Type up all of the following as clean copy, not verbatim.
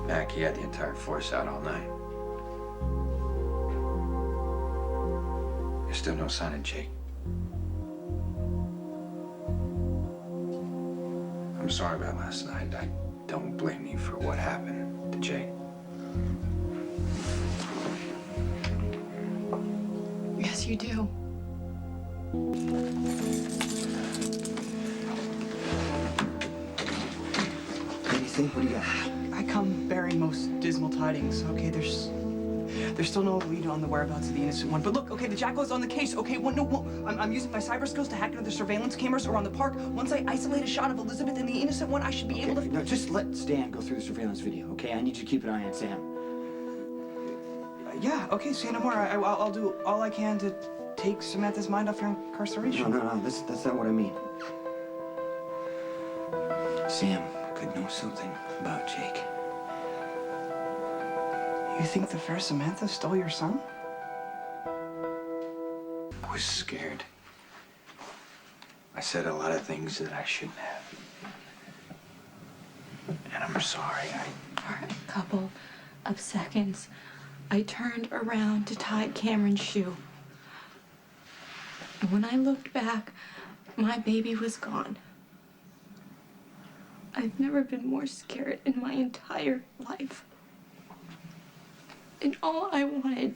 Mac, he had the entire force out all night. There's still no sign of Jake. I'm sorry about last night. I don't blame you for what happened to Jake. Yes, you do. Anything? What do you got? I come bearing most dismal tidings. Okay, there's still no lead on the whereabouts of the innocent one. But look, okay, the Jackal is on the case. Okay, I'm using my cyber skills to hack into the surveillance cameras around the park. Once I isolate a shot of Elizabeth and the innocent one, I should be able to. No, just let Stan go through the surveillance video. Okay, I need you to keep an eye on Sam. Yeah. Okay, say no more. I'll do all I can to take Samantha's mind off her incarceration. No. That's not what I mean. Sam could know something about Jake. You think the fair Samantha stole your son? I was scared. I said a lot of things that I shouldn't have. And I'm sorry. For a couple of seconds, I turned around to tie Cameron's shoe. And when I looked back, my baby was gone. I've never been more scared in my entire life. And all I wanted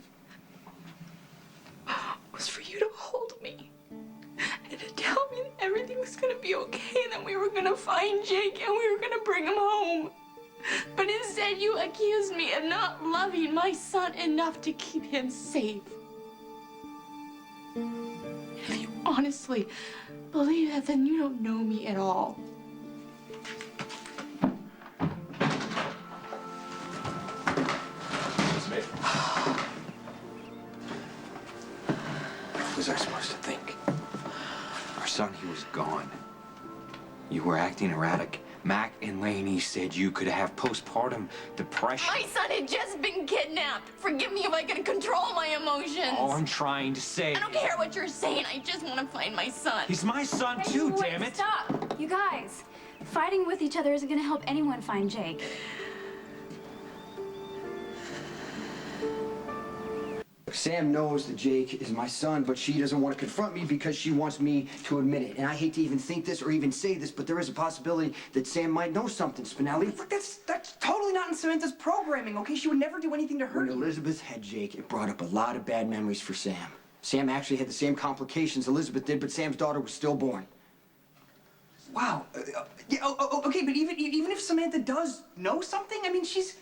was for you to hold me and to tell me that everything was gonna be okay, that we were gonna find Jake and we were gonna bring him home. But instead you accused me of not loving my son enough to keep him safe. If you honestly believe that, then you don't know me at all. What was I supposed to think? Our son, he was gone. You were acting erratic. Mac and Lainey said you could have postpartum depression. My son had just been kidnapped. Forgive me if I can control my emotions. All I'm trying to say... I don't care what you're saying. I just want to find my son. He's my son too, Wait, damn it! Stop! You guys, fighting with each other isn't gonna help anyone find Jake. Sam knows that Jake is my son, but she doesn't want to confront me because she wants me to admit it. And I hate to even think this or even say this, but there is a possibility that Sam might know something, Spinelli. Look, that's totally not in Samantha's programming, okay? She would never do anything to hurt When you. Elizabeth had Jake, it brought up a lot of bad memories for Sam. Sam actually had the same complications Elizabeth did, but Sam's daughter was stillborn. Wow. Okay, but even if Samantha does know something, I mean, she's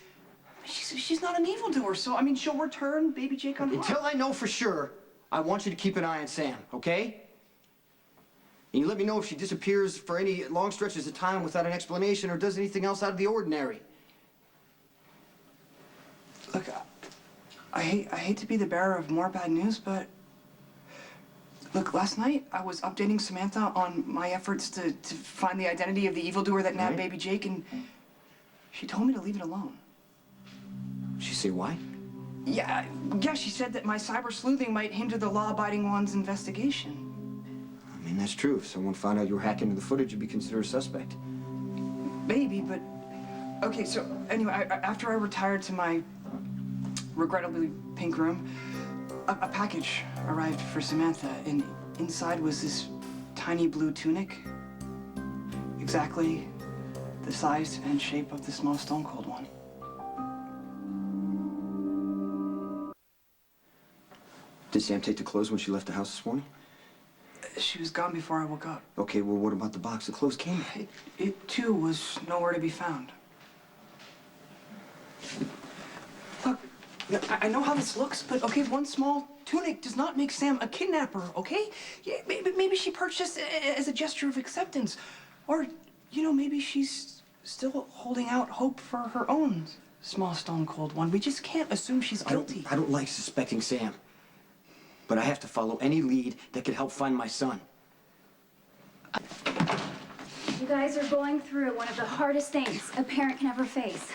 not an evildoer, so, I mean, she'll return baby Jake unharmed. Until I know for sure, I want you to keep an eye on Sam, okay? And you let me know if she disappears for any long stretches of time without an explanation or does anything else out of the ordinary. Look, I hate to be the bearer of more bad news, but look, last night I was updating Samantha on my efforts to find the identity of the evildoer that nabbed baby Jake, and she told me to leave it alone. She say why? Yeah, she said that my cyber sleuthing might hinder the law-abiding one's investigation. I mean, that's true. If someone found out you were hacking into the footage, you'd be considered a suspect. Maybe, but... Okay, so anyway, after I retired to my regrettably pink room, a package arrived for Samantha, and inside was this tiny blue tunic. Exactly the size and shape of the small Stone Cold one. Did Sam take the clothes when she left the house this morning? She was gone before I woke up. Okay, well, what about the box the clothes came in? It too was nowhere to be found. Look, I know how this looks, but okay, one small tunic does not make Sam a kidnapper, okay? Yeah, maybe she purchased it as a gesture of acceptance. Or, you know, maybe she's still holding out hope for her own small Stone Cold one. We just can't assume she's guilty. I don't like suspecting Sam. But I have to follow any lead that could help find my son. You guys are going through one of the hardest things a parent can ever face.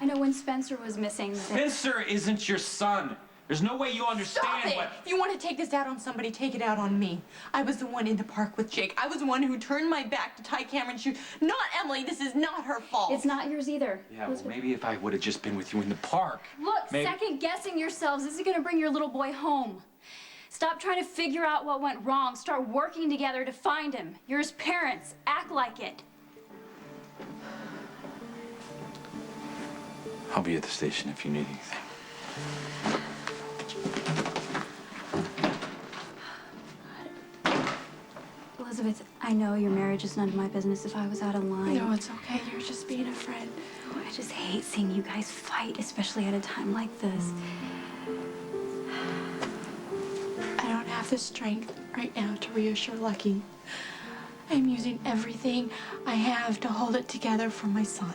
I know when Spencer was missing... Spencer isn't your son. There's no way you understand Stop it! what... If you want to take this out on somebody, take it out on me. I was the one in the park with Jake. I was the one who turned my back to tie Cameron's shoes. Not Emily. This is not her fault. It's not yours either. Yeah, well, maybe if I would have just been with you in the park. Look, maybe... second guessing yourselves isn't gonna bring your little boy home. Stop trying to figure out what went wrong. Start working together to find him. You're his parents. Act like it. I'll be at the station if you need anything. Elizabeth, I know your marriage is none of my business. If I was out of line... No, it's okay. You're just being a friend. Oh, I just hate seeing you guys fight, especially at a time like this. I don't have the strength right now to reassure Lucky. I'm using everything I have to hold it together for my son.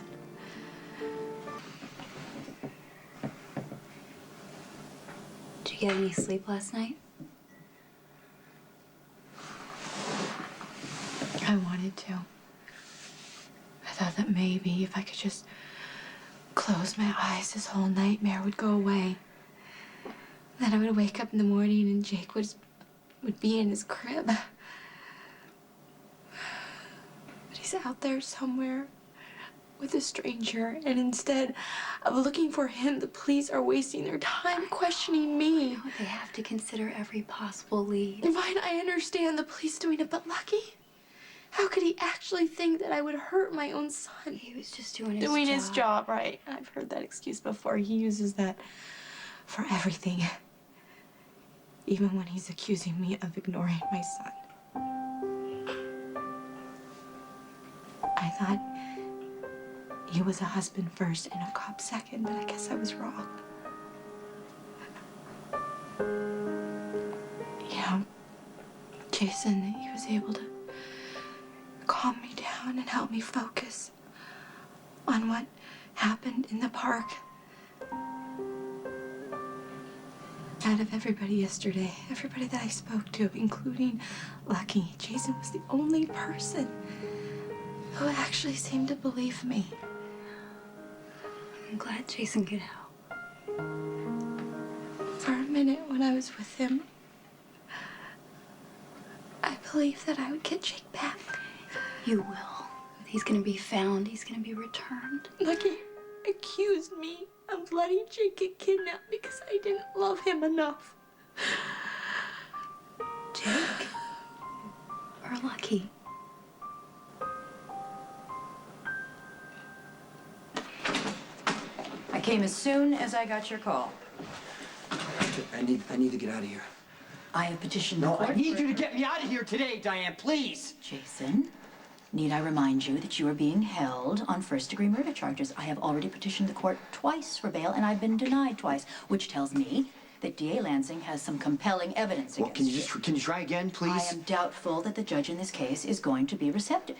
Did you get any sleep last night? I wanted to. I thought that maybe if I could just close my eyes, this whole nightmare would go away. Then I would wake up in the morning and Jake would be in his crib. But he's out there somewhere with a stranger, and instead of looking for him, the police are wasting their time questioning me. No, they have to consider every possible lead. Fine, I understand the police doing it, but Lucky? How could he actually think that I would hurt my own son? He was just doing His job, right. I've heard that excuse before. He uses that for everything. Even when he's accusing me of ignoring my son. I thought he was a husband first and a cop second, but I guess I was wrong. You know, Jason, he was able to calm me down and help me focus on what happened in the park. Out of everybody yesterday, everybody that I spoke to, including Lucky, Jason was the only person who actually seemed to believe me. I'm glad Jason could help. For a minute when I was with him, I believed that I would get Jake back. You will. He's gonna be found. He's gonna be returned. Lucky accused me of letting Jake get kidnapped because I didn't love him enough. Jake? Or Lucky? I came as soon as I got your call. I need to get out of here. I have petitioned the No, court. I need you to get me out of here today, Diane, please. Jason, need I remind you that you are being held on first-degree murder charges? I have already petitioned the court twice for bail, and I've been denied twice, which tells me that D.A. Lansing has some compelling evidence Well, against can you try again, please? I am doubtful that the judge in this case is going to be receptive.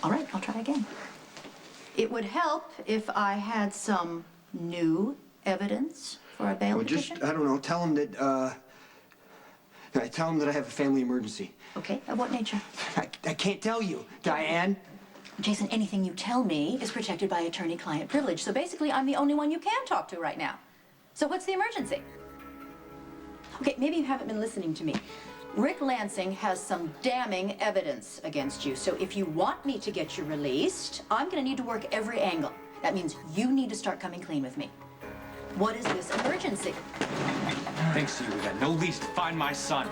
All right, I'll try again. It would help if I had some new evidence for a bail Well, petition. I don't know, tell him that I have a family emergency. Okay, of what nature? I can't tell you, Diane. Jason, anything you tell me is protected by attorney-client privilege, so basically I'm the only one you can talk to right now. So what's the emergency? Okay, maybe you haven't been listening to me. Rick Lansing has some damning evidence against you, so if you want me to get you released, I'm gonna need to work every angle. That means you need to start coming clean with me. What is this emergency? Thanks to you, we got no leads to find my son.